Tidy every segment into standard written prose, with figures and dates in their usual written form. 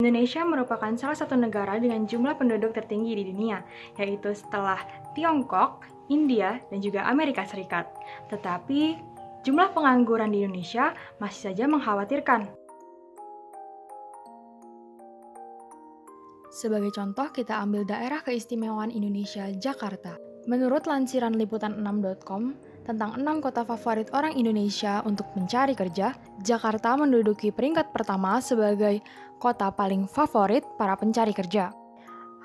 Indonesia merupakan salah satu negara dengan jumlah penduduk tertinggi di dunia, yaitu setelah Tiongkok, India, dan juga Amerika Serikat. Tetapi, jumlah pengangguran di Indonesia masih saja mengkhawatirkan. Sebagai contoh, kita ambil daerah keistimewaan Indonesia, Jakarta. Menurut lansiran liputan6.com, tentang 6 kota favorit orang Indonesia untuk mencari kerja, Jakarta menduduki peringkat pertama sebagai kota paling favorit para pencari kerja.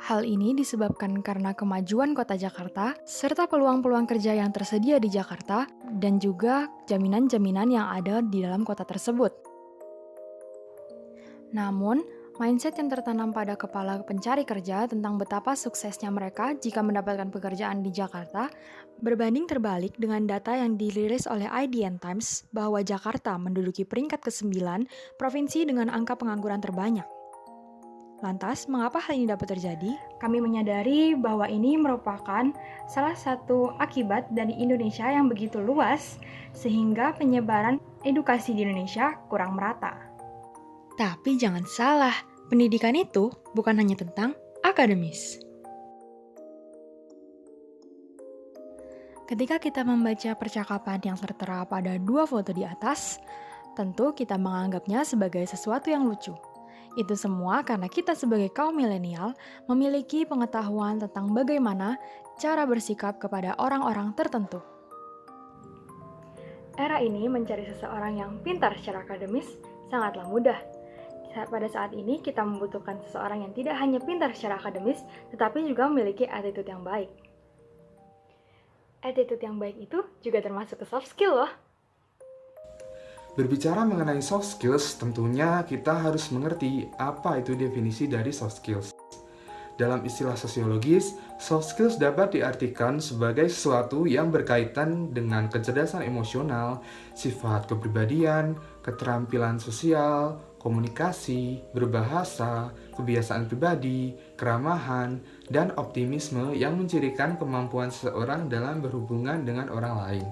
Hal ini disebabkan karena kemajuan kota Jakarta, serta peluang-peluang kerja yang tersedia di Jakarta, dan juga jaminan-jaminan yang ada di dalam kota tersebut. Namun, mindset yang tertanam pada kepala pencari kerja tentang betapa suksesnya mereka jika mendapatkan pekerjaan di Jakarta berbanding terbalik dengan data yang dirilis oleh IDN Times bahwa Jakarta menduduki peringkat ke-9 provinsi dengan angka pengangguran terbanyak. Lantas, mengapa hal ini dapat terjadi? Kami menyadari bahwa ini merupakan salah satu akibat dari Indonesia yang begitu luas sehingga penyebaran edukasi di Indonesia kurang merata. Tapi jangan salah, pendidikan itu bukan hanya tentang akademis. Ketika kita membaca percakapan yang tertera pada 2 foto di atas, tentu kita menganggapnya sebagai sesuatu yang lucu. Itu semua karena kita sebagai kaum milenial memiliki pengetahuan tentang bagaimana cara bersikap kepada orang-orang tertentu. Era ini mencari seseorang yang pintar secara akademis sangatlah mudah. Pada saat ini kita membutuhkan seseorang yang tidak hanya pintar secara akademis, tetapi juga memiliki attitude yang baik. Attitude yang baik itu juga termasuk ke soft skill loh. Berbicara mengenai soft skills, tentunya kita harus mengerti apa itu definisi dari soft skills. Dalam istilah sosiologis, soft skills dapat diartikan sebagai sesuatu yang berkaitan dengan kecerdasan emosional, sifat kepribadian, keterampilan sosial, komunikasi, berbahasa, kebiasaan pribadi, keramahan, dan optimisme yang mencirikan kemampuan seseorang dalam berhubungan dengan orang lain.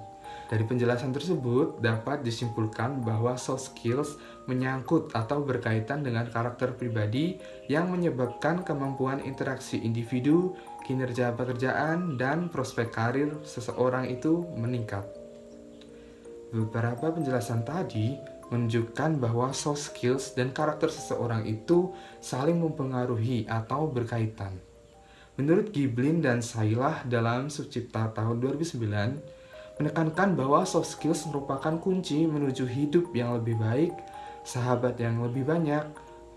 Dari penjelasan tersebut, dapat disimpulkan bahwa soft skills menyangkut atau berkaitan dengan karakter pribadi yang menyebabkan kemampuan interaksi individu, kinerja pekerjaan, dan prospek karir seseorang itu meningkat. Beberapa penjelasan tadi menunjukkan bahwa soft skills dan karakter seseorang itu saling mempengaruhi atau berkaitan. Menurut Giblin dan Sailah dalam Sucipta tahun 2009, menekankan bahwa soft skills merupakan kunci menuju hidup yang lebih baik, sahabat yang lebih banyak,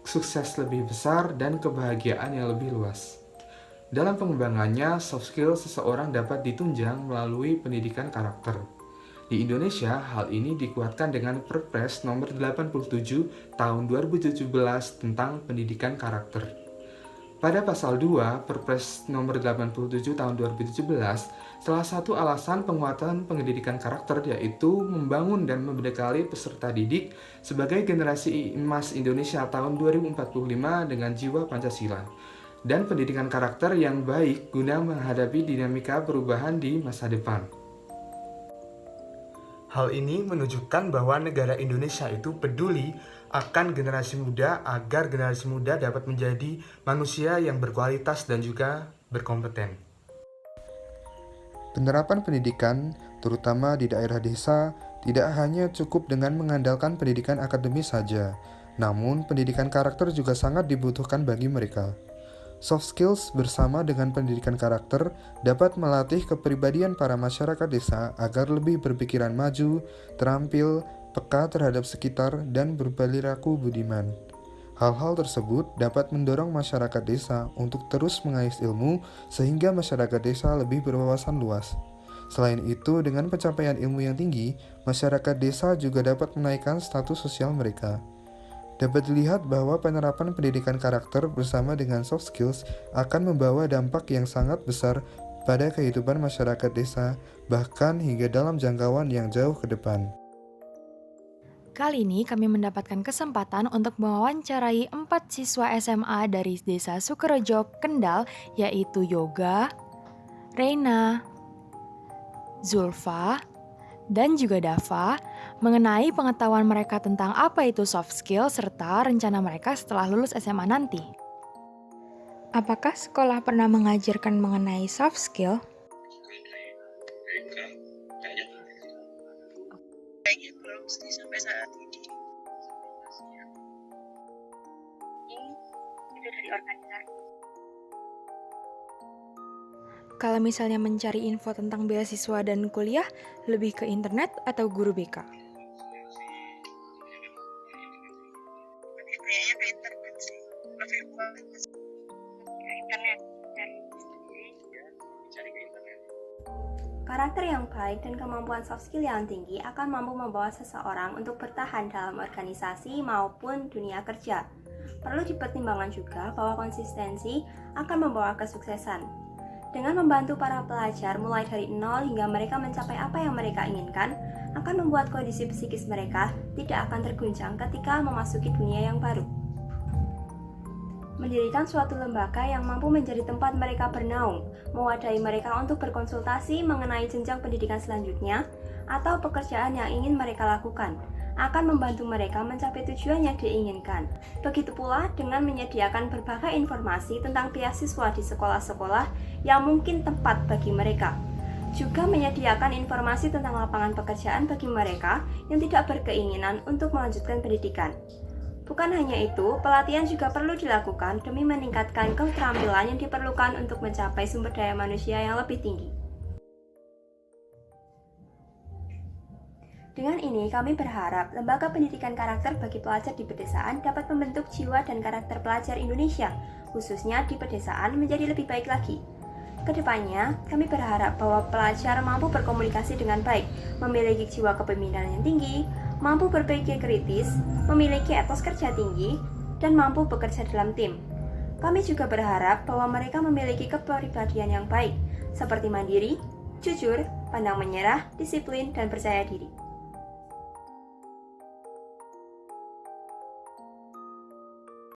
sukses lebih besar, dan kebahagiaan yang lebih luas. Dalam pengembangannya, soft skills seseorang dapat ditunjang melalui pendidikan karakter. Di Indonesia, hal ini dikuatkan dengan Perpres nomor 87 tahun 2017 tentang pendidikan karakter. Pada pasal 2 Perpres nomor 87 tahun 2017, salah satu alasan penguatan pendidikan karakter yaitu membangun dan membekali peserta didik sebagai generasi emas Indonesia tahun 2045 dengan jiwa Pancasila dan pendidikan karakter yang baik guna menghadapi dinamika perubahan di masa depan. Hal ini menunjukkan bahwa negara Indonesia itu peduli akan generasi muda agar generasi muda dapat menjadi manusia yang berkualitas dan juga berkompeten. Penerapan pendidikan, terutama di daerah desa, tidak hanya cukup dengan mengandalkan pendidikan akademis saja, namun pendidikan karakter juga sangat dibutuhkan bagi mereka. Soft skills bersama dengan pendidikan karakter dapat melatih kepribadian para masyarakat desa agar lebih berpikiran maju, terampil, peka terhadap sekitar, dan berperilaku budiman. Hal-hal tersebut dapat mendorong masyarakat desa untuk terus mengais ilmu sehingga masyarakat desa lebih berwawasan luas. Selain itu, dengan pencapaian ilmu yang tinggi, masyarakat desa juga dapat menaikkan status sosial mereka. Dapat dilihat bahwa penerapan pendidikan karakter bersama dengan soft skills akan membawa dampak yang sangat besar pada kehidupan masyarakat desa, bahkan hingga dalam jangkauan yang jauh ke depan. Kali ini kami mendapatkan kesempatan untuk mewawancarai 4 siswa SMA dari Desa Sukorejo, Kendal, yaitu Yoga, Reina, Zulfa, dan juga Dava mengenai pengetahuan mereka tentang apa itu soft skill serta rencana mereka setelah lulus SMA nanti. Apakah sekolah pernah mengajarkan mengenai soft skill? Kayaknya belum sih sampai saat ini. Itu dari organisasi. Kalau misalnya mencari info tentang beasiswa dan kuliah, lebih ke internet atau guru BK? Lebih kayaknya ke internet sih. Lebih buat ke internet dari sendiri ya, cari ke internet. Karakter yang baik dan kemampuan soft skill yang tinggi akan mampu membawa seseorang untuk bertahan dalam organisasi maupun dunia kerja. Perlu dipertimbangkan juga bahwa konsistensi akan membawa kesuksesan. Dengan membantu para pelajar mulai dari nol hingga mereka mencapai apa yang mereka inginkan, akan membuat kondisi psikis mereka tidak akan terguncang ketika memasuki dunia yang baru. Mendirikan suatu lembaga yang mampu menjadi tempat mereka bernaung, mewadahi mereka untuk berkonsultasi mengenai jenjang pendidikan selanjutnya atau pekerjaan yang ingin mereka lakukan, akan membantu mereka mencapai tujuan yang diinginkan. Begitu pula dengan menyediakan berbagai informasi tentang beasiswa di sekolah-sekolah yang mungkin tepat bagi mereka. Juga menyediakan informasi tentang lapangan pekerjaan bagi mereka yang tidak berkeinginan untuk melanjutkan pendidikan. Bukan hanya itu, pelatihan juga perlu dilakukan demi meningkatkan keterampilan yang diperlukan untuk mencapai sumber daya manusia yang lebih tinggi. Dengan ini, kami berharap lembaga pendidikan karakter bagi pelajar di pedesaan dapat membentuk jiwa dan karakter pelajar Indonesia, khususnya di pedesaan, menjadi lebih baik lagi. Kedepannya, kami berharap bahwa pelajar mampu berkomunikasi dengan baik, memiliki jiwa kepemimpinan yang tinggi, mampu berpikir kritis, memiliki etos kerja tinggi, dan mampu bekerja dalam tim. Kami juga berharap bahwa mereka memiliki kepribadian yang baik, seperti mandiri, jujur, pandang menyerah, disiplin, dan percaya diri.